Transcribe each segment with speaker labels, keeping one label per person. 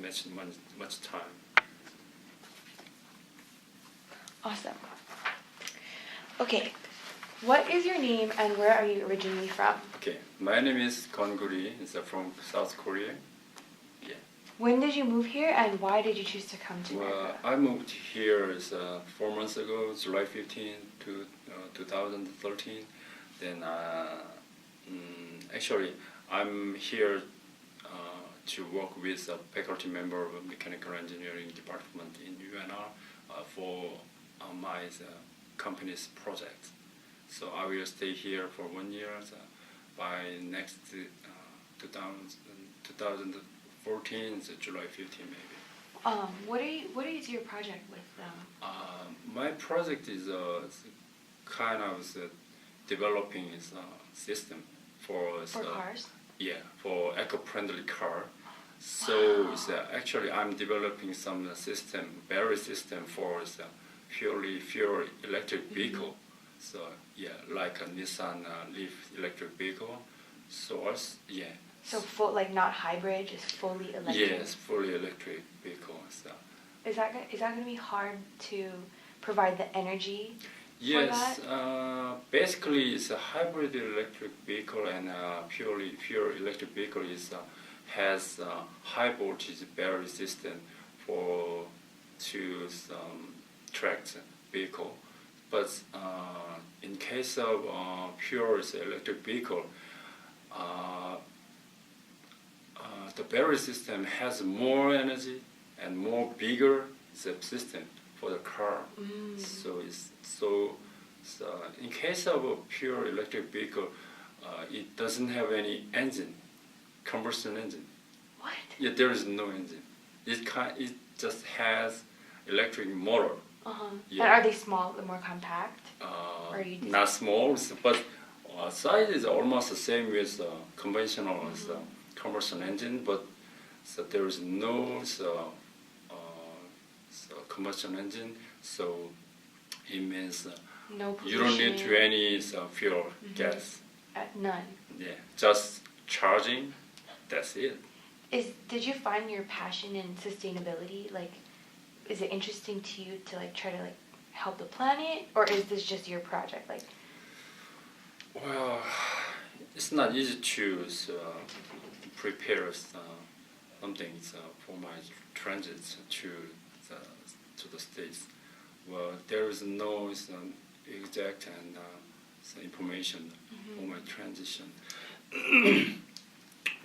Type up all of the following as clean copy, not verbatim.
Speaker 1: much time.
Speaker 2: Awesome. Okay, what is your name and where are you originally from?
Speaker 1: Okay, my name is Gon Guri. It's from South Korea. Yeah.
Speaker 2: When did you move here and why did you choose to come to
Speaker 1: Well,
Speaker 2: America?
Speaker 1: I moved here 4 months ago, July 15, 2013. Then actually I'm here to work with a faculty member of mechanical engineering department in UNR for my company's project. So I will stay here for 1 year. By next 2014, July 15 maybe.
Speaker 2: What is your project with them?
Speaker 1: My project is kind of developing a system for
Speaker 2: cars?
Speaker 1: Yeah, for eco-friendly car. So
Speaker 2: Wow.
Speaker 1: Actually I'm developing some battery system for pure electric vehicle. So yeah, like a Nissan Leaf electric vehicle. So yeah.
Speaker 2: So full, like not hybrid, just fully electric?
Speaker 1: Yes, fully electric vehicle. So.
Speaker 2: Is that going to be hard to provide the energy
Speaker 1: Yes,
Speaker 2: for that?
Speaker 1: basically it's a hybrid electric vehicle and pure electric vehicle has high voltage battery system to track vehicle. But in case of pure electric vehicle, the battery system has more energy and more bigger system for the car. So in case of a pure electric vehicle, it doesn't have any engine, combustion engine.
Speaker 2: What?
Speaker 1: Yeah, there is no engine. It just has electric motor. Yeah.
Speaker 2: And are they small, more compact?
Speaker 1: Not small, but size is almost the same with conventional combustion engine, but there is no combustion engine, so it means
Speaker 2: No pollution?
Speaker 1: you don't need to any fuel gas.
Speaker 2: None.
Speaker 1: Yeah, just charging. That's it.
Speaker 2: Did you find your passion in sustainability? Like, is it interesting to you to try to help the planet, or is this just your project?
Speaker 1: Well, it's not easy to prepare something for my transit to the States. Well, there is no exact and information for my transition.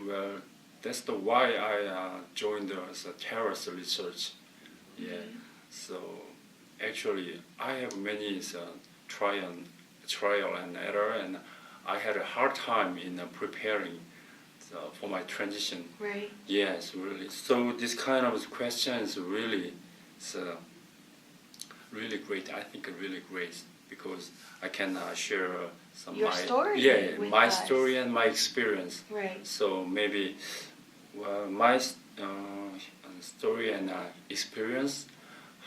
Speaker 1: Well, that's why I joined the terrace research. Yeah. So actually, I have many trial and error, and I had a hard time in preparing for my transition.
Speaker 2: Right.
Speaker 1: Yes, really. So this kind of question is really great. I think really great because I can share some
Speaker 2: Your story with
Speaker 1: my
Speaker 2: us.
Speaker 1: story and my experience.
Speaker 2: Right.
Speaker 1: So maybe my story and experience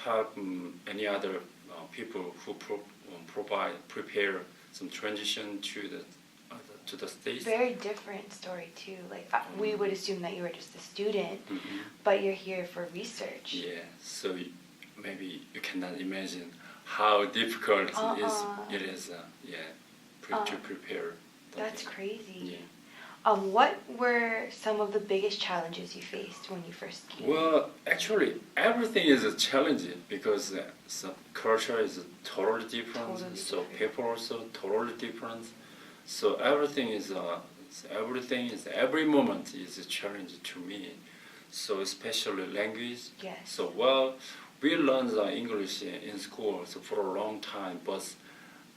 Speaker 1: help any other people who prepare some transition to the States.
Speaker 2: Very different story too. We would assume that you were just a student,
Speaker 1: Mm-hmm.
Speaker 2: but you're here for research.
Speaker 1: Yeah, so maybe you cannot imagine how difficult it is to prepare.
Speaker 2: That's crazy.
Speaker 1: Yeah.
Speaker 2: What were some of the biggest challenges you faced when you first came?
Speaker 1: Well, actually, everything is challenging because culture is totally different. So people also totally different. So every moment is a challenge to me. So especially language.
Speaker 2: Yes.
Speaker 1: So we learned English in school for a long time, but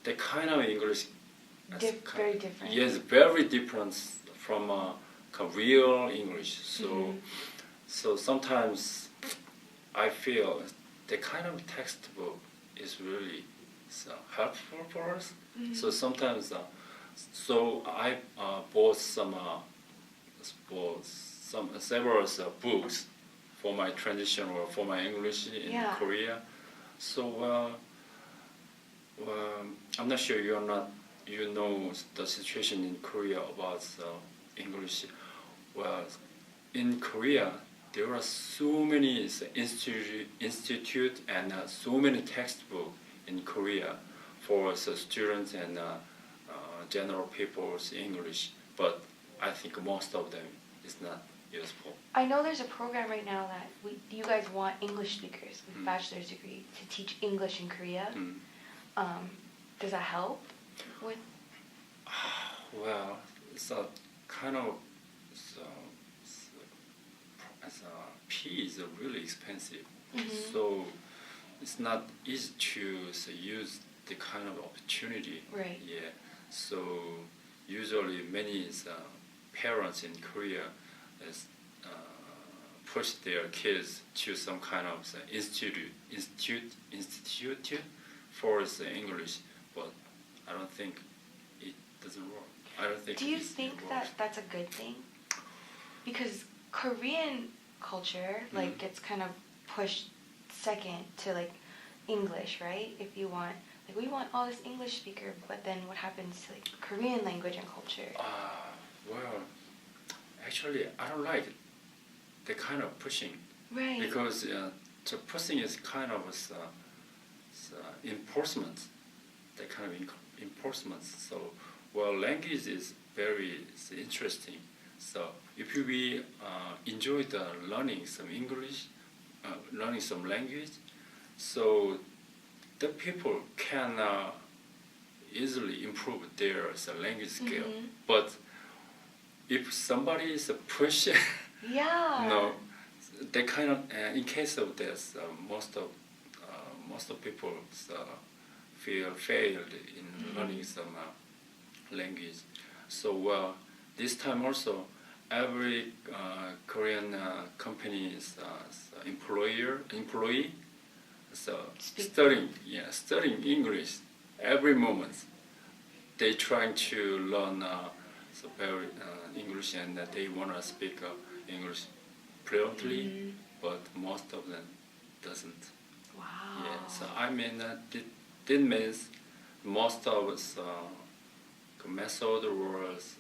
Speaker 1: the kind of English
Speaker 2: Very different.
Speaker 1: Yes, very different from real English. So sometimes I feel the kind of textbook is really helpful for us. So sometimes, so I bought several books for my transition or for my English in Korea. So I'm not sure you know the situation in Korea about English. Well, in Korea, there are so many institute and so many textbooks in Korea for the students and general people's English, but I think most of them is not useful.
Speaker 2: I know there's a program right now that you guys want English speakers with bachelor's degree to teach English in Korea. Does that help with?
Speaker 1: Well, it's a kind of fee is really expensive, so it's not easy to use the kind of opportunity.
Speaker 2: Right.
Speaker 1: Yeah. So usually many parents in Korea push their kids to some kind of institute for English, but I don't think it doesn't work. I don't think.
Speaker 2: Do you
Speaker 1: it
Speaker 2: think
Speaker 1: works.
Speaker 2: that that's a good thing? Because Korean culture gets kind of pushed second to English, right? If you want we want all this English speaker, but then what happens to Korean language and culture?
Speaker 1: Well, actually, I don't like the kind of pushing.
Speaker 2: Right.
Speaker 1: Because the pushing is kind of enforcement, the kind of enforcement. So, well, language is very interesting. So, if we enjoy the learning some English, learning some language, so the people can easily improve their language skill. But if somebody is pushing,
Speaker 2: yeah.
Speaker 1: no, they kind of in case of this, most of people feel failed in learning some language. So this time also, every Korean company's employee, so studying English every moment. They trying to learn very English, and they wanna speak English fluently, but most of them doesn't.
Speaker 2: Wow.
Speaker 1: Yeah. So I mean that means most of us method was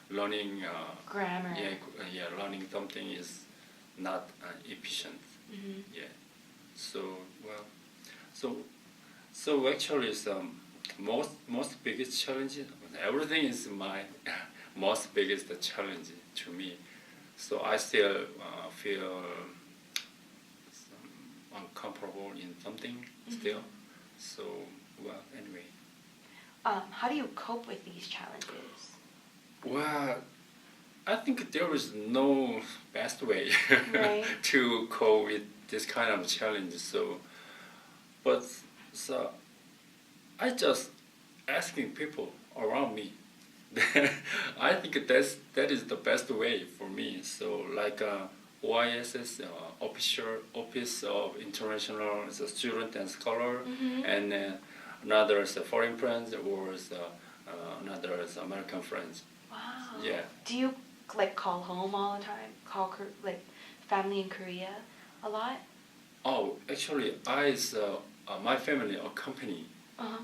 Speaker 1: learning
Speaker 2: grammar.
Speaker 1: Learning something is not efficient. Yeah. So actually some most biggest challenge. Everything is my most biggest challenge to me. So I still feel uncomfortable in something still. So anyway.
Speaker 2: How do you cope with these challenges?
Speaker 1: Well, I think there is no best way
Speaker 2: Right.
Speaker 1: to cope with this kind of challenge. So I just asking people around me. I think that is the best way for me. So like OISS, Office of International Student and Scholar, and another is foreign friends or another is American friends.
Speaker 2: Wow.
Speaker 1: Yeah.
Speaker 2: Do you call home all the time? Call family in Korea a lot?
Speaker 1: Oh, actually, my family or company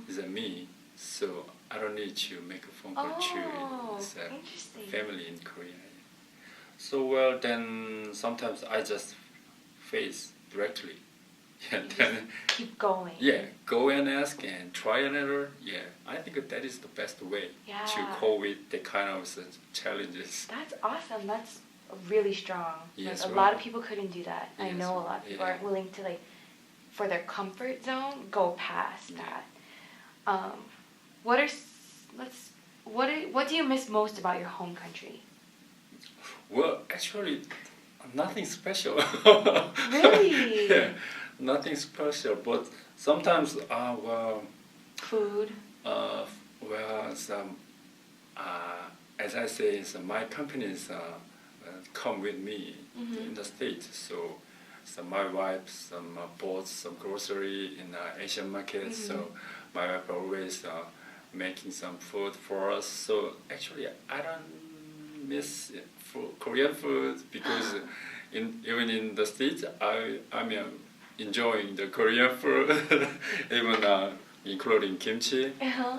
Speaker 1: is me, so I don't need to make a phone call to
Speaker 2: interesting.
Speaker 1: family in Korea. So then sometimes I just face directly. Yeah, then
Speaker 2: keep going.
Speaker 1: Yeah, go and ask and try another. Yeah, I think that is the best way to cope with the kind of challenges.
Speaker 2: That's awesome. That's really strong.
Speaker 1: Yes,
Speaker 2: a lot of people couldn't do that.
Speaker 1: Yes,
Speaker 2: I know a lot of people aren't willing to for their comfort zone, go past that. What do you miss most about your home country?
Speaker 1: Well, actually, nothing special.
Speaker 2: Really?
Speaker 1: Yeah, nothing special. But sometimes,
Speaker 2: food.
Speaker 1: As I say, my companies come with me in the States. So my wife bought some grocery in the Asian market. So my wife always making some food for us. So actually, I don't miss Korean food because even in the States, I'm enjoying the Korean food, even including kimchi.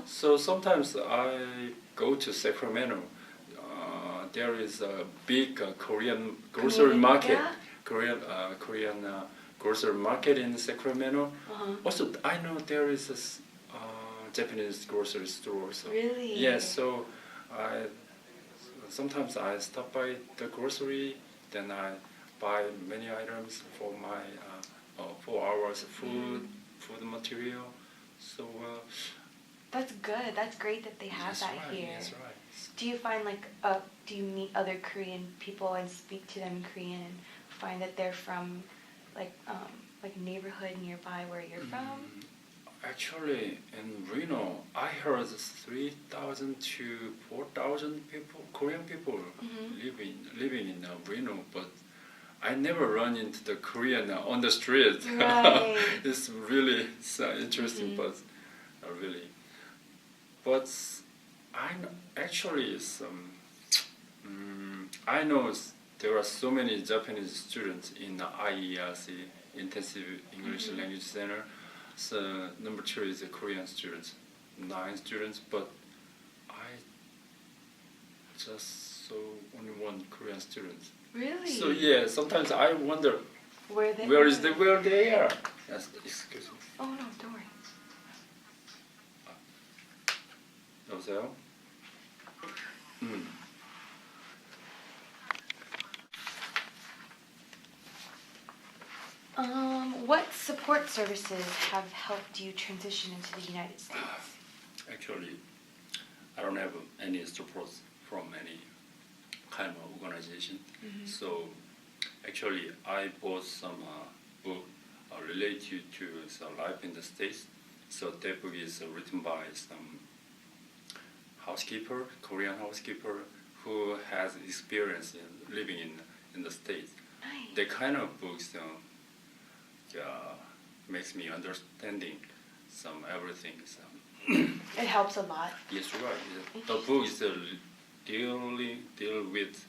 Speaker 1: So sometimes I go to Sacramento. There is a big Korean grocery market. Korean grocery market in Sacramento. Also, I know there is a Japanese grocery store. So
Speaker 2: Really?
Speaker 1: yes. So sometimes I stop by the grocery, then I buy many items for my 4 hours food material. So
Speaker 2: That's good. That's great that they have
Speaker 1: that's
Speaker 2: that
Speaker 1: right.
Speaker 2: here.
Speaker 1: That's right.
Speaker 2: Do you find do you meet other Korean people and speak to them in Korean and find that they're from like neighborhood nearby where you're from?
Speaker 1: Actually, in Reno, I heard 3,000 to 4,000 people, Korean people, living in Reno, but I never run into the Korean on the street.
Speaker 2: Right.
Speaker 1: It's really interesting, but really. But I know, actually I know there are so many Japanese students in the IELC, Intensive English Language Center. So number 2 is the Korean students, 9 students, but I just saw only 1 Korean student.
Speaker 2: Really?
Speaker 1: So yeah, sometimes I wonder
Speaker 2: Where
Speaker 1: they are. Yes, excuse me.
Speaker 2: Oh no, don't worry.
Speaker 1: 여보세요?
Speaker 2: What support services have helped you transition into the United States?
Speaker 1: Actually, I don't have any support from any kind of organization. So actually, I bought some book related to life in the States. So that book is written by some housekeeper, Korean housekeeper, who has experience in living in the States.
Speaker 2: Nice.
Speaker 1: That kind of books makes me understanding some everything.
Speaker 2: It helps a lot.
Speaker 1: Yes, right. The book is deal with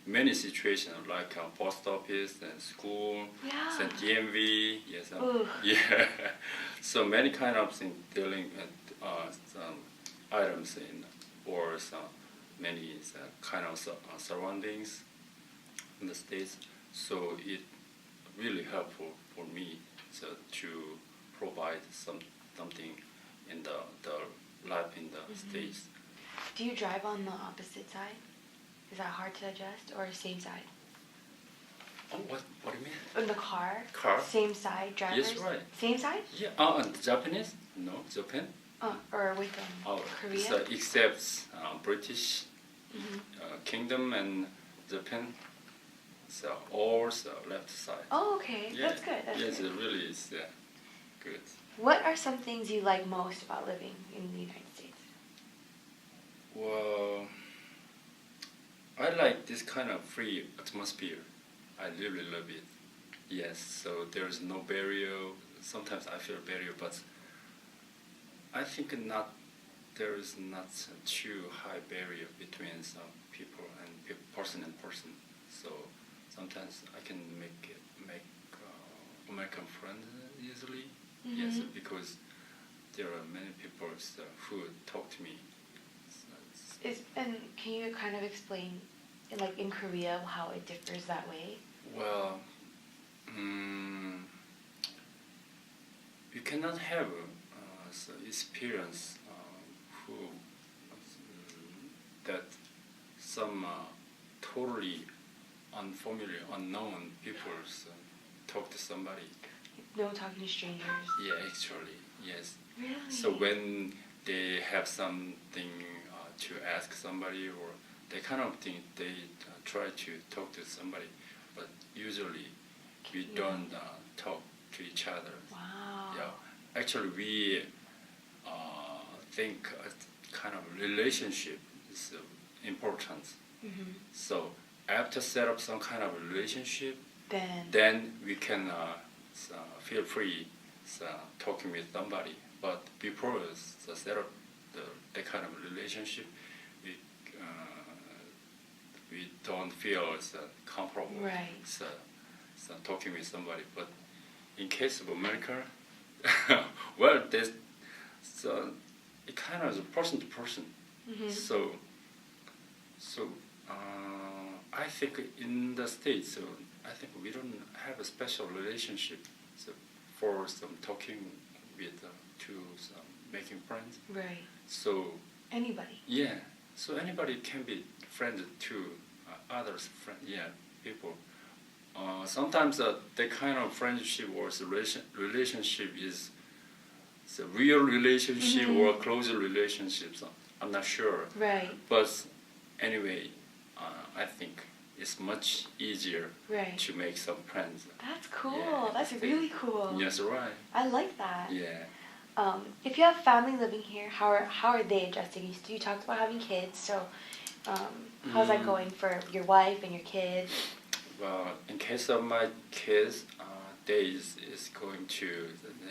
Speaker 1: many situations like post office and school,
Speaker 2: Yeah.
Speaker 1: and DMV. Yes,
Speaker 2: Ooh.
Speaker 1: yeah. So many kind of things dealing with some items or some many kind of surroundings in the States. So it really helpful for me to provide something in the life in the States.
Speaker 2: Do you drive on the opposite side? Is that hard to adjust, or same side?
Speaker 1: Oh, what do you mean?
Speaker 2: In the car?
Speaker 1: Car?
Speaker 2: Same side drivers?
Speaker 1: Yes, right.
Speaker 2: Same side?
Speaker 1: Yeah. Japanese? No, Japan.
Speaker 2: Or with Korea?
Speaker 1: So except British Kingdom and Japan. So all left side.
Speaker 2: Oh, okay.
Speaker 1: Yeah.
Speaker 2: That's good. That's
Speaker 1: yes,
Speaker 2: good.
Speaker 1: it really is good.
Speaker 2: What are some things you like most about living in the United States?
Speaker 1: Well, I like this kind of free atmosphere. I really love it. Yes, so there's no barrier. Sometimes I feel barrier, but I think there is not too high barrier between some people and person and person. So sometimes I can make American friends easily. Yes, because there are many people who talk to me.
Speaker 2: And can you kind of explain, like in Korea, how it differs that way?
Speaker 1: Well, you cannot have experience that some totally unfamiliar, unknown people talk to somebody.
Speaker 2: No talking to strangers.
Speaker 1: Yeah, actually, yes.
Speaker 2: Really?
Speaker 1: So when they have something to ask somebody or that kind of thing, they try to talk to somebody, but usually we don't talk to each other.
Speaker 2: Wow.
Speaker 1: Yeah, actually we think a kind of relationship is important. So after set up some kind of relationship, then we can feel free talking with somebody. But before set up that kind of relationship, we don't feel comfortable talking with somebody. But in case of America, well, there's it kind of is person to person. So I think in the States, I think we don't have a special relationship so for some talking with to some making friends.
Speaker 2: Right.
Speaker 1: So
Speaker 2: Anybody.
Speaker 1: yeah, so anybody can be friends to others, people. Sometimes the kind of friendship or relationship is the real relationship or closer relationships. I'm not sure.
Speaker 2: Right.
Speaker 1: But anyway, I think it's much easier
Speaker 2: Right.
Speaker 1: to make some friends.
Speaker 2: That's cool.
Speaker 1: Yeah.
Speaker 2: That's really cool.
Speaker 1: Yes, right.
Speaker 2: I like that.
Speaker 1: Yeah.
Speaker 2: If you have family living here, how are they adjusting? You talked about having kids, so how's that going for your wife and your kids?
Speaker 1: Well, in case of my kids, they is going to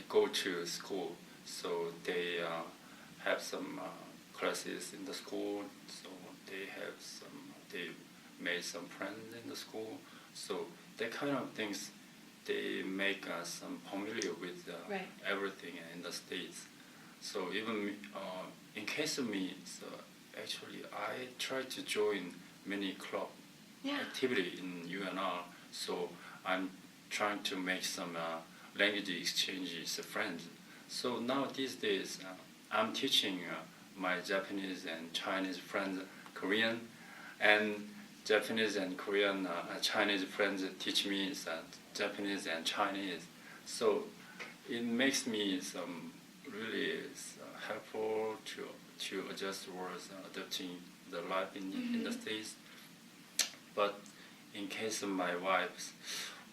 Speaker 1: go to school, so they have some classes in the school. So they made some friends in the school. So that kind of things, they make us familiar with
Speaker 2: Right.
Speaker 1: everything in the States. So even in case of me, so actually I try to join many club
Speaker 2: Yeah.
Speaker 1: activity in UNR. So I'm trying to make some language exchanges friends. So now these days I'm teaching my Japanese and Chinese friends Korean, and Japanese and Korean Chinese friends teach me Japanese and Chinese. So it makes me some really helpful to adjust towards adapting the life in the States. But in case of my wife,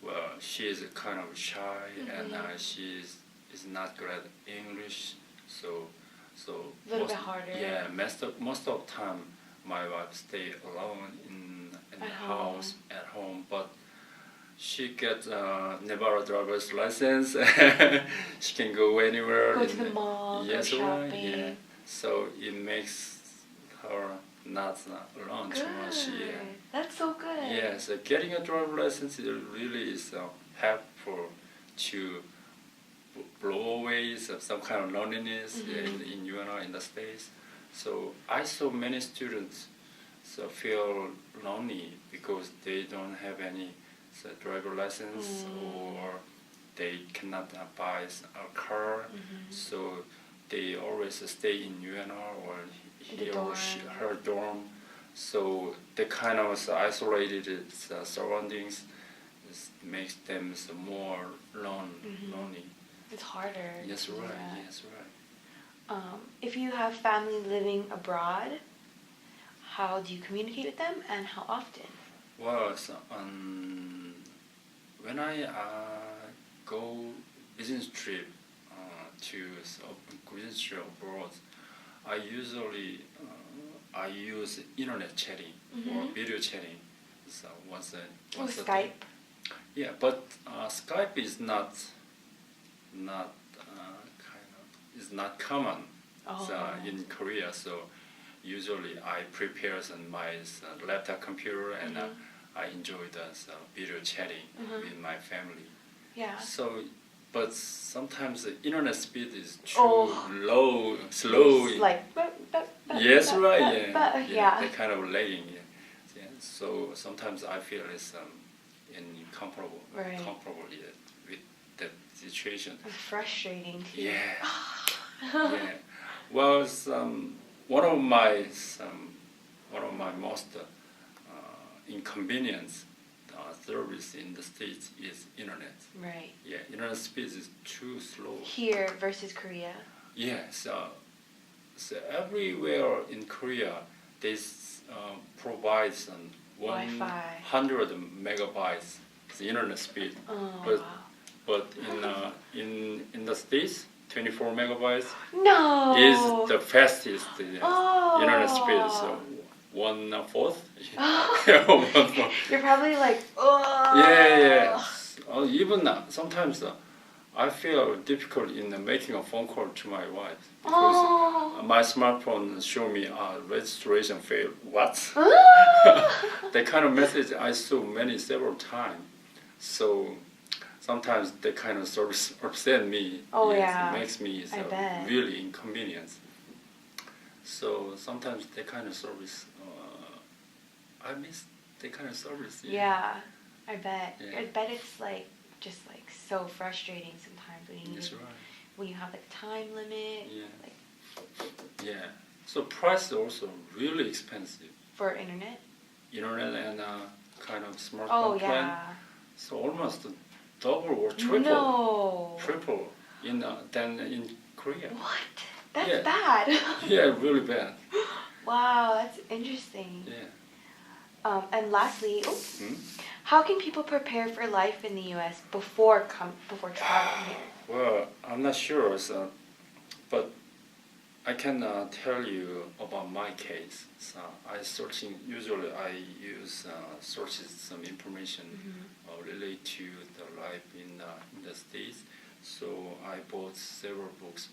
Speaker 1: well, she is kind of shy and she is not good at English, so
Speaker 2: A little bit harder.
Speaker 1: Yeah, most of time my wife stay alone in the house at home, but she gets Nevada driver's license. She can go anywhere.
Speaker 2: Go to the mall,
Speaker 1: yes,
Speaker 2: go shopping.
Speaker 1: right, yeah. So it makes her not alone too much. Yeah.
Speaker 2: That's so good.
Speaker 1: Yeah, so getting a driver's license really is helpful to blow away some kind of loneliness in UNR in the States. So I saw many students feel lonely because they don't have any driver license or they cannot buy a car. So they always stay in UNR or he or her dorm. So the kind of isolated surroundings makes them more lonely.
Speaker 2: It's harder.
Speaker 1: Yes,
Speaker 2: to do
Speaker 1: right.
Speaker 2: that.
Speaker 1: Yes, right.
Speaker 2: If you have family living abroad, how do you communicate with them and how often?
Speaker 1: Well, when I go business trip to business trip abroad, I usually I use internet chatting or video chatting. So once a
Speaker 2: Skype.
Speaker 1: day. Yeah, but Skype is not is not common in Korea. So usually I prepare my laptop computer and I enjoy the video chatting with my family.
Speaker 2: Yeah.
Speaker 1: So, but sometimes the internet speed is too slow.
Speaker 2: It's like
Speaker 1: Yes, right.
Speaker 2: Yeah.
Speaker 1: That kind of lagging. Yeah. So sometimes I feel it's incomparable.
Speaker 2: Right.
Speaker 1: Comparable with that situation.
Speaker 2: It's frustrating too.
Speaker 1: Yeah. Yeah. Well, one of my most inconvenience service in the States is internet.
Speaker 2: Right.
Speaker 1: Yeah, internet speed is too slow.
Speaker 2: Here versus Korea.
Speaker 1: Yes. So everywhere in Korea, they provide some
Speaker 2: Wi-Fi.
Speaker 1: 100 megabytes the internet speed.
Speaker 2: Oh,
Speaker 1: But in the States, 24 megabytes
Speaker 2: no.
Speaker 1: is the fastest internet speed. So 1/4.
Speaker 2: You're probably like, oh.
Speaker 1: Yeah. Even sometimes I feel difficult in making a phone call to my wife because my smartphone show me registration failed. What? That kind of message I saw several times. So sometimes that kind of service upset me.
Speaker 2: Oh,
Speaker 1: yes,
Speaker 2: yeah.
Speaker 1: It makes me
Speaker 2: I bet.
Speaker 1: really inconvenience. So sometimes that kind of service, I miss that kind of service.
Speaker 2: Yeah. I bet.
Speaker 1: Yeah.
Speaker 2: I bet it's like just like so frustrating sometimes when you
Speaker 1: That's right.
Speaker 2: when you have like time limit.
Speaker 1: Yeah.
Speaker 2: Like
Speaker 1: Yeah. So price is also really expensive.
Speaker 2: for internet.
Speaker 1: Internet and kind of smartphone
Speaker 2: Oh
Speaker 1: plan.
Speaker 2: yeah.
Speaker 1: So almost double or triple.
Speaker 2: No.
Speaker 1: Triple than in Korea.
Speaker 2: What? That's
Speaker 1: Yeah.
Speaker 2: bad.
Speaker 1: Yeah, really bad.
Speaker 2: Wow, that's interesting.
Speaker 1: Yeah.
Speaker 2: And lastly,
Speaker 1: Hmm?
Speaker 2: how can people prepare for life in the U.S. before traveling here?
Speaker 1: Well, I'm not sure, but I can tell you about my case. So usually I use searches some information related to the life in the States. So I bought several books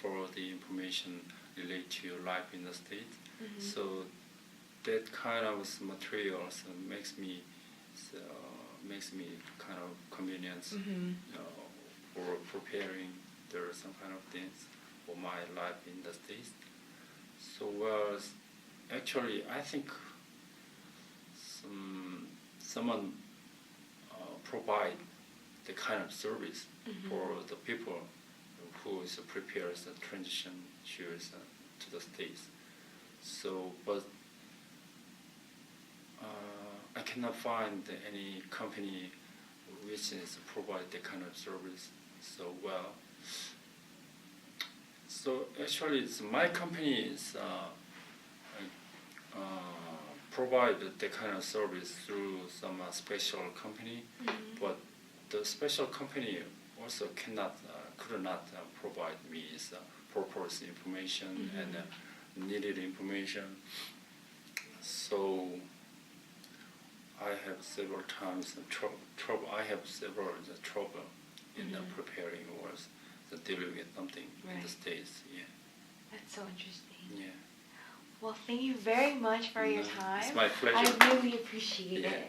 Speaker 1: for the information related to life in the States. So that kind of materials makes me kind of convenience, for preparing some kind of things for my life in the States. So actually, I think someone provide the kind of service for the people who is prepares the transition to the States. So, but I cannot find any company which is provide the kind of service so well. So actually, my company is provide the kind of service through some special company, but the special company also could not provide me proper information and needed information. So I have several times trouble. I have several trouble in preparing or dealing with something in the States. Yeah.
Speaker 2: That's so interesting.
Speaker 1: Yeah.
Speaker 2: Well, thank you very much for your time.
Speaker 1: It's my pleasure.
Speaker 2: I really appreciate
Speaker 1: Yeah.
Speaker 2: it.